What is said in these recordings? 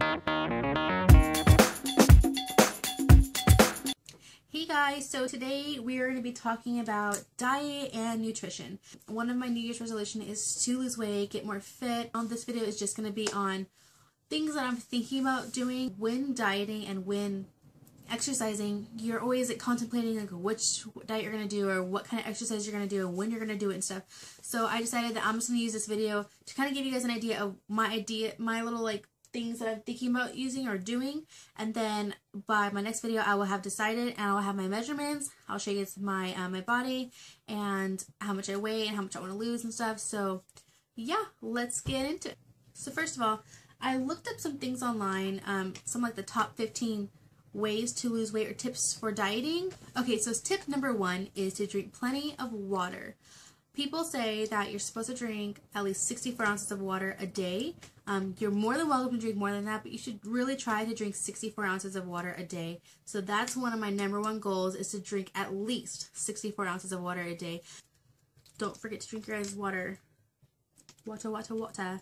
Hey guys, so today we are going to be talking about diet and nutrition. One of my New Year's resolution is to lose weight, get more fit. This video is just going to be on things that I'm thinking about doing when dieting and when exercising. You're always contemplating like which diet you're going to do or what kind of exercise you're going to do and when you're going to do it and stuff. So I decided that I'm just going to use this video to kind of give you guys an idea of my little like things that I'm thinking about using or doing, and then by my next video I will have decided and I'll have my measurements. I'll show you my my body and how much I weigh and how much I want to lose and stuff. So yeah, let's get into it. So first of all, I looked up some things online, some like the top 15 ways to lose weight or tips for dieting. Okay, so tip number 1 is to drink plenty of water. People say that you're supposed to drink at least 64 ounces of water a day. You're more than welcome to drink more than that, but you should really try to drink 64 ounces of water a day. So that's one of my number 1 goals, is to drink at least 64 ounces of water a day. Don't forget to drink your guys' water. Water.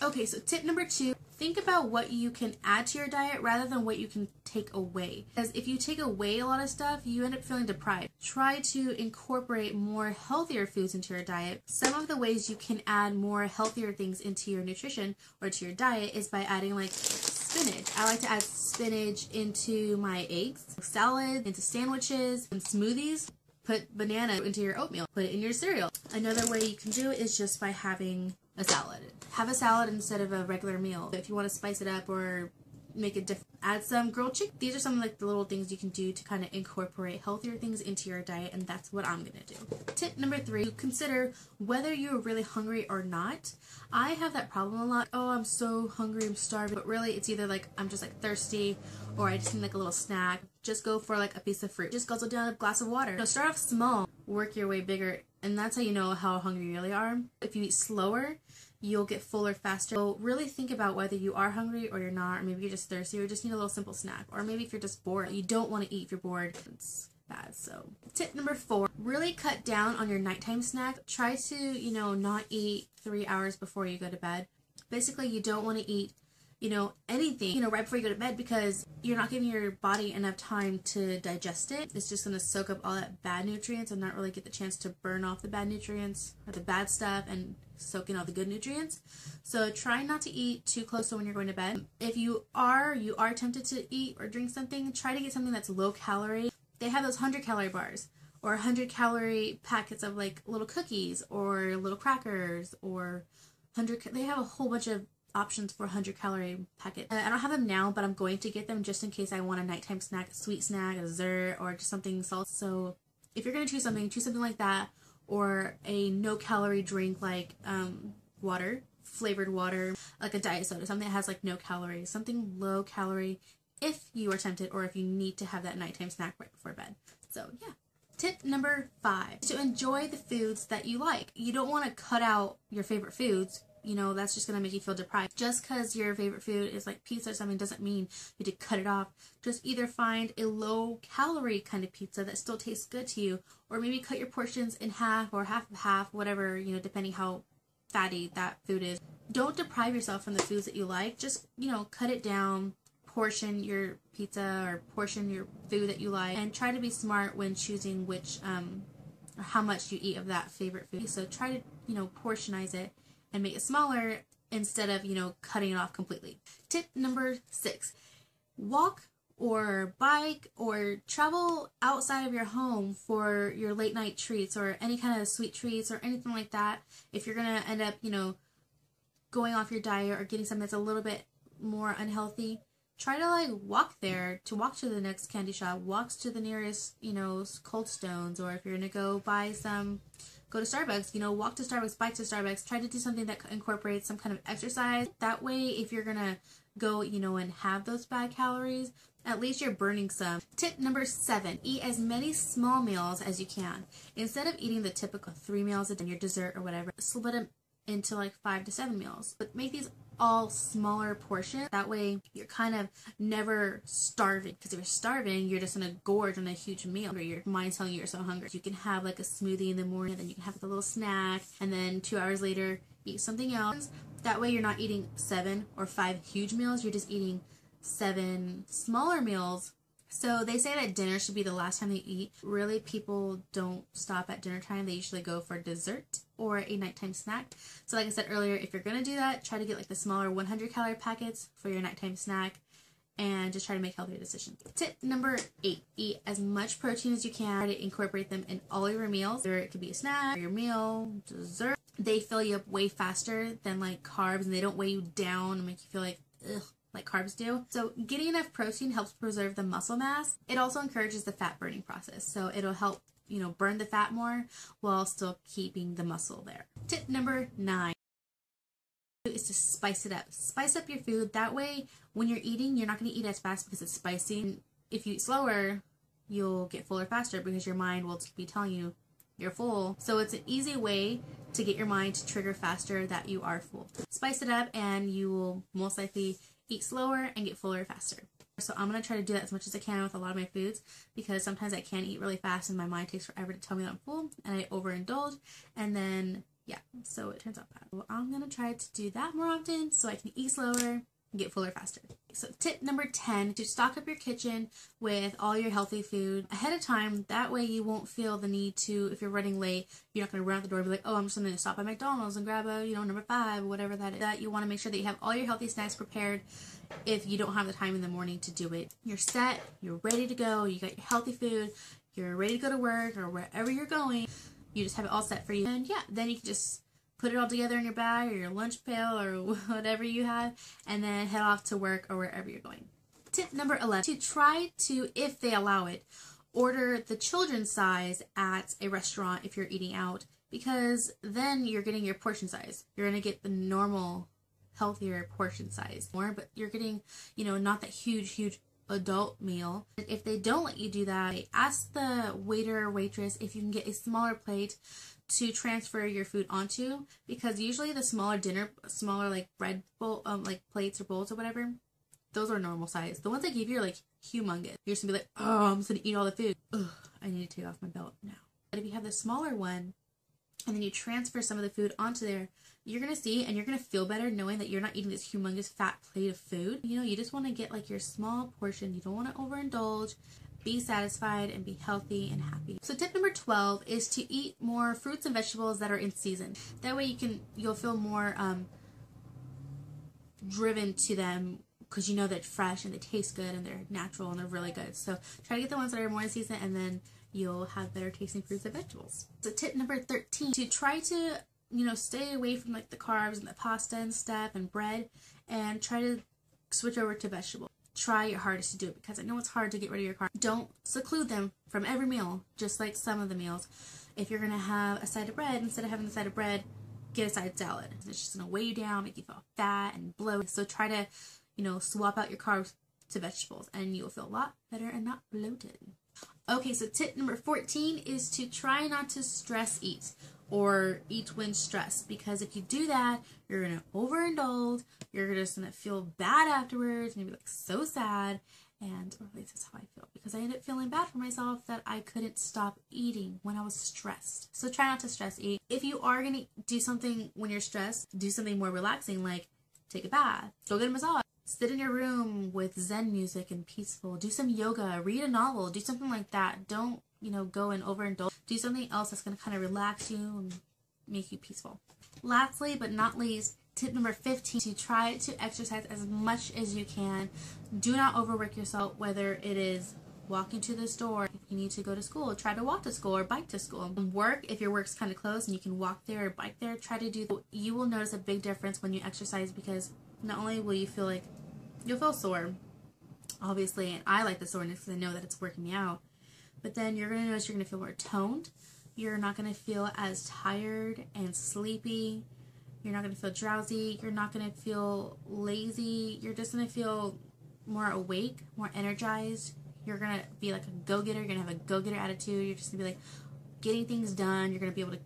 Okay, so tip number 2, think about what you can add to your diet rather than what you can take away. Because if you take away a lot of stuff, you end up feeling deprived. Try to incorporate more healthier foods into your diet. Some of the ways you can add more healthier things into your nutrition or to your diet is by adding like spinach. I like to add spinach into my eggs, salad, into sandwiches, and smoothies. Put banana into your oatmeal. Put it in your cereal. Another way you can do it is just by having a salad. Have a salad instead of a regular meal. If you want to spice it up or make it different, add some grilled chicken. These are some like the little things you can do to kind of incorporate healthier things into your diet, and that's what I'm gonna do. Tip number 3, consider whether you're really hungry or not. I have that problem a lot. Oh, I'm so hungry, I'm starving. But really, it's either like I'm just like thirsty or I just need like a little snack. Just go for like a piece of fruit. Just guzzle down a glass of water. So start off small, work your way bigger, and that's how you know how hungry you really are. If you eat slower, you'll get fuller faster. So really think about whether you are hungry or you're not, or maybe you're just thirsty or just need a little simple snack, or maybe if you're just bored. You don't want to eat if you're bored. It's bad. So tip number 4, really cut down on your nighttime snack. Try to, not eat 3 hours before you go to bed. Basically, you don't want to eat anything, right before you go to bed, because you're not giving your body enough time to digest it. It's just going to soak up all that bad nutrients and not really get the chance to burn off the bad nutrients or the bad stuff and soak in all the good nutrients. So try not to eat too close to when you're going to bed. If you are tempted to eat or drink something, try to get something that's low calorie. They have those 100-calorie bars or 100-calorie packets of like little cookies or little crackers, or they have a whole bunch of options for 100-calorie packet. I don't have them now, but I'm going to get them just in case I want a nighttime snack, a sweet snack, a dessert, or just something salty. So if you're going to choose something like that, or a no-calorie drink like water, flavored water, like a diet soda, something that has like no calories, something low calorie if you are tempted or if you need to have that nighttime snack right before bed. So yeah. Tip number 5, to enjoy the foods that you like. You don't want to cut out your favorite foods. That's just going to make you feel deprived. Just because your favorite food is like pizza or something doesn't mean you need to cut it off. Just either find a low-calorie kind of pizza that still tastes good to you, or maybe cut your portions in half or half of half, whatever, depending how fatty that food is. Don't deprive yourself from the foods that you like. Just, cut it down, portion your pizza or portion your food that you like, and try to be smart when choosing which, or how much you eat of that favorite food. So try to, portionize it and make it smaller instead of, cutting it off completely. Tip number 6, walk or bike or travel outside of your home for your late night treats or any kind of sweet treats or anything like that. If you're going to end up, going off your diet or getting something that's a little bit more unhealthy, try to walk there, to walk to the next candy shop, walks to the nearest, Cold Stones, or if you're going to go buy some, go to Starbucks, walk to Starbucks, bike to Starbucks, try to do something that incorporates some kind of exercise. That way, if you're going to go, and have those bad calories, at least you're burning some. Tip number 7, eat as many small meals as you can. Instead of eating the typical 3 meals a day, your dessert or whatever, split them into like 5 to 7 meals. But make these all smaller portions. That way you're kind of never starving, because if you're starving, you're just gonna gorge on a huge meal where your mind's telling you you're so hungry. You can have like a smoothie in the morning, then you can have like a little snack, and then 2 hours later eat something else. That way you're not eating 7 or 5 huge meals, you're just eating 7 smaller meals. So they say that dinner should be the last time they eat. Really, people don't stop at dinner time. They usually go for dessert or a nighttime snack. So like I said earlier, if you're going to do that, try to get like the smaller 100 calorie packets for your nighttime snack and just try to make healthier decisions. Tip number 8, eat as much protein as you can. Try to incorporate them in all of your meals. Or it could be a snack, or your meal, dessert. They fill you up way faster than like carbs, and they don't weigh you down and make you feel like, ugh, like carbs do. So getting enough protein helps preserve the muscle mass. It also encourages the fat burning process. So it'll help, you know, burn the fat more while still keeping the muscle there. Tip number 9 is to spice it up. Spice up your food. That way, when you're eating, you're not going to eat as fast because it's spicy. If you eat slower, you'll get fuller faster because your mind will be telling you you're full. So it's an easy way to get your mind to trigger faster that you are full. Spice it up and you will most likely eat slower and get fuller faster. So I'm going to try to do that as much as I can with a lot of my foods because sometimes I can eat really fast and my mind takes forever to tell me that I'm full and I overindulge, and then yeah, so it turns out bad. Well, I'm going to try to do that more often so I can eat slower and get fuller faster. So tip number 10, to stock up your kitchen with all your healthy food ahead of time. That way you won't feel the need to, if you're running late, you're not going to run out the door and be like, oh, I'm just going to stop by McDonald's and grab a, you know, number 5, whatever that is. That you want to make sure that you have all your healthy snacks prepared if you don't have the time in the morning to do it. You're set, you're ready to go, you got your healthy food, you're ready to go to work or wherever you're going. You just have it all set for you. And yeah, then you can just put it all together in your bag or your lunch pail or whatever you have and then head off to work or wherever you're going. Tip number 11, to try to, if they allow it, order the children's size at a restaurant if you're eating out, because then you're getting your portion size. You're going to get the normal, healthier portion size more, but you're getting, you know, not that huge adult meal. If they don't let you do that, ask the waiter or waitress if you can get a smaller plate to transfer your food onto, because usually the smaller like bread bowl, like plates or bowls or whatever, those are normal size. The ones they give you are like humongous. You're just gonna be like, oh, I'm just gonna eat all the food. Ugh, I need to take off my belt now. But if you have the smaller one and then you transfer some of the food onto there, you're gonna see and you're gonna feel better knowing that you're not eating this humongous fat plate of food. You know, you just want to get like your small portion. You don't want to overindulge. Be satisfied and be healthy and happy. So tip number 12 is to eat more fruits and vegetables that are in season. That way you'll feel more driven to them because you know they're fresh and they taste good and they're natural and they're really good. So try to get the ones that are more in season and then you'll have better tasting fruits and vegetables. So tip number 13, to try to, you know, stay away from like the carbs and the pasta and stuff and bread and try to switch over to vegetables. Try your hardest to do it because I know it's hard to get rid of your carbs. Don't seclude them from every meal, just like some of the meals. If you're going to have a side of bread, instead of having the side of bread, get a side salad. It's just going to weigh you down, make you feel fat and bloated. So try to, you know, swap out your carbs to vegetables and you'll feel a lot better and not bloated. Okay, so tip number 14 is to try not to stress eat or eat when stressed, because if you do that, you're going to overindulge, you're just going to feel bad afterwards, and you'll be like so sad, and or at least that's how I feel, because I ended up feeling bad for myself that I couldn't stop eating when I was stressed. So try not to stress eat. If you are going to do something when you're stressed, do something more relaxing, like take a bath, go get a massage, sit in your room with Zen music and peaceful, do some yoga, read a novel, do something like that. Don't, you know, go and overindulge. Do something else that's going to kind of relax you and make you peaceful. Lastly, but not least, tip number 15, to try to exercise as much as you can. Do not overwork yourself, whether it is walking to the store, if you need to go to school, try to walk to school or bike to school. Work, if your work's kind of close and you can walk there or bike there, try to do that. You will notice a big difference when you exercise, because not only will you feel like, you'll feel sore, obviously, and I like the soreness because I know that it's working me out, but then you're going to notice you're going to feel more toned. You're not going to feel as tired and sleepy. You're not going to feel drowsy. You're not going to feel lazy. You're just going to feel more awake, more energized. You're going to be like a go-getter. You're going to have a go-getter attitude. You're just going to be like getting things done. You're going to be able to,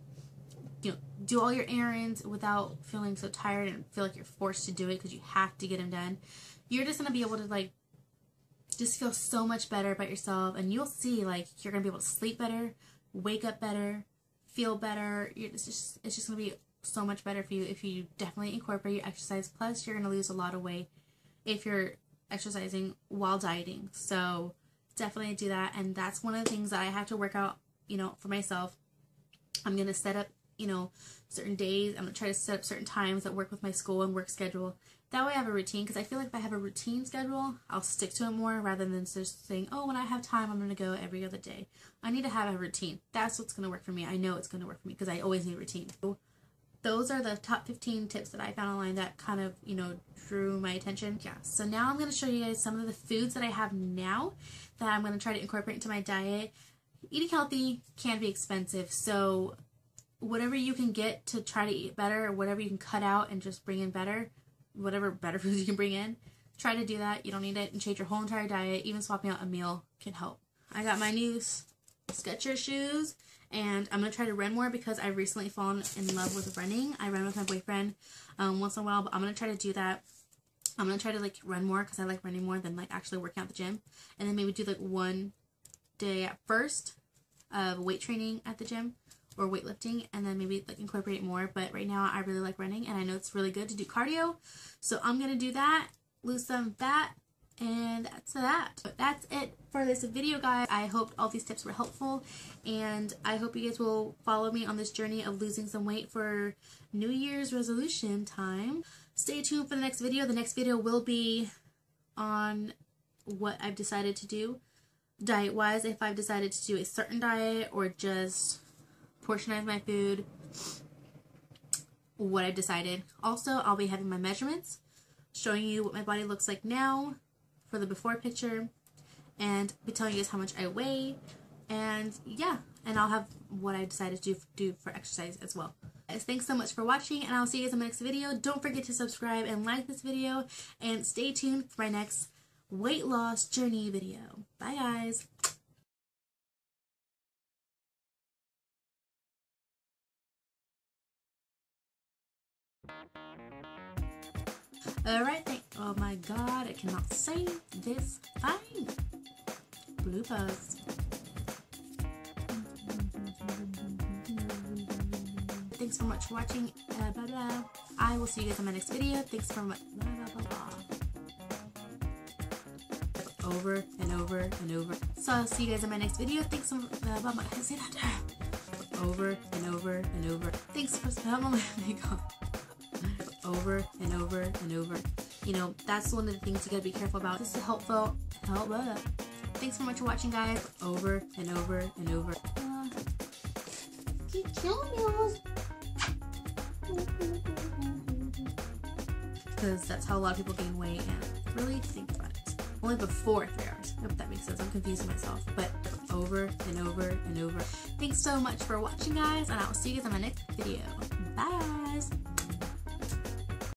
you know, do all your errands without feeling so tired and feel like you're forced to do it because you have to get them done. You're just going to be able to like just feel so much better about yourself, and you'll see like you're going to be able to sleep better, wake up better, feel better. It's just going to be so much better for you if you definitely incorporate your exercise. Plus, you're going to lose a lot of weight if you're exercising while dieting. So definitely do that. And that's one of the things that I have to work out, you know, for myself. I'm going to set up, you know, certain days. I'm going to try to set up certain times that work with my school and work schedule. That way I have a routine, because I feel like if I have a routine schedule, I'll stick to it more rather than just saying, oh, when I have time, I'm going to go every other day. I need to have a routine. That's what's going to work for me. I know it's going to work for me because I always need a routine. So those are the top 15 tips that I found online that kind of, you know, drew my attention. Yeah, so now I'm going to show you guys some of the foods that I have now that I'm going to try to incorporate into my diet. Eating healthy can be expensive, so whatever you can get to try to eat better, or whatever you can cut out and just bring in better, whatever better foods you can bring in, try to do that. You don't need to change your whole entire diet. Even swapping out a meal can help. I got my new Skechers shoes, and I'm going to try to run more because I've recently fallen in love with running. I run with my boyfriend once in a while, but I'm going to try to do that. I'm going to try to like run more because I like running more than like actually working out at the gym. And then maybe do like one day at first of weight training at the gym or weightlifting, and then maybe like incorporate more. But right now I really like running, and I know it's really good to do cardio, so I'm gonna do that, lose some fat, and that's that. But that's it for this video, guys. I hope all these tips were helpful, and I hope you guys will follow me on this journey of losing some weight for New Year's resolution time. Stay tuned for the next video. The next video will be on what I've decided to do diet wise, if I've decided to do a certain diet or just portionize my food, what I've decided. Also, I'll be having my measurements, showing you what my body looks like now for the before picture, and be telling you guys how much I weigh, and yeah, and I'll have what I decided to do for exercise as well. Guys, thanks so much for watching, and I'll see you guys in my next video. Don't forget to subscribe and like this video, and stay tuned for my next weight loss journey video. Bye, guys. Alright, oh my god, I cannot say this fine. Bloopers. Thanks so much for watching. Blah, blah. I will see you guys in my next video. Thanks for much. Blah, blah, blah, blah. Over and over and over. So I'll see you guys in my next video. Thanks so much. Blah, blah. Say that. Over and over and over. Thanks for. Oh my god. Over and over and over. You know, that's one of the things you gotta be careful about. This is helpful. Thanks so much for watching, guys. Over and over and over. Keep killing me, because that's how a lot of people gain weight, and really think about it. Only before 3 hours. I hope that makes sense. I'm confusing myself. But over and over and over. Thanks so much for watching, guys, and I will see you guys in my next video. Bye, guys.